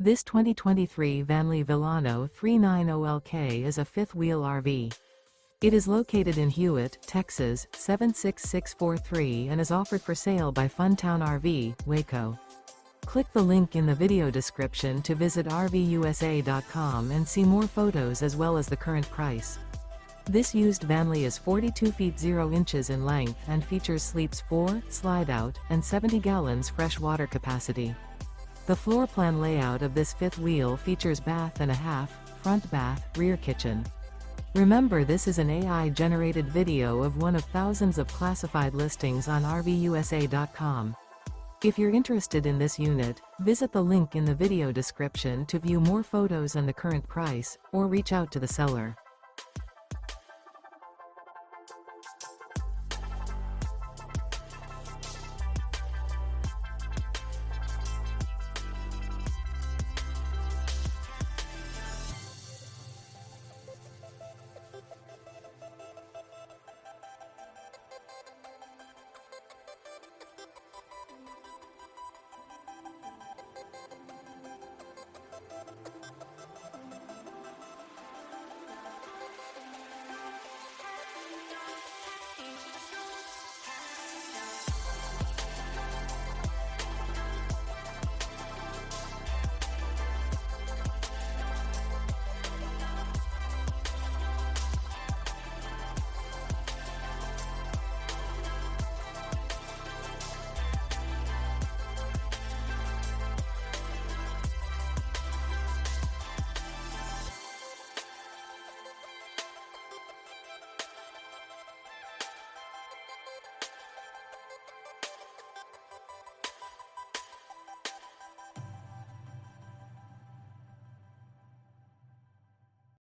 This 2023 Vanleigh Vilano 390LK is a fifth-wheel RV. It is located in Hewitt, Texas, 76643 and is offered for sale by Funtown RV, Waco. Click the link in the video description to visit RVUSA.com and see more photos as well as the current price. This used Vanleigh is 42 feet 0 inches in length and features sleeps 4, Slideout, and 70 gallons fresh water capacity. The floor plan layout of this fifth wheel features bath and a half, front bath, rear kitchen. Remember, this is an AI-generated video of one of thousands of classified listings on RVUSA.com. If you're interested in this unit, visit the link in the video description to view more photos and the current price, or reach out to the seller.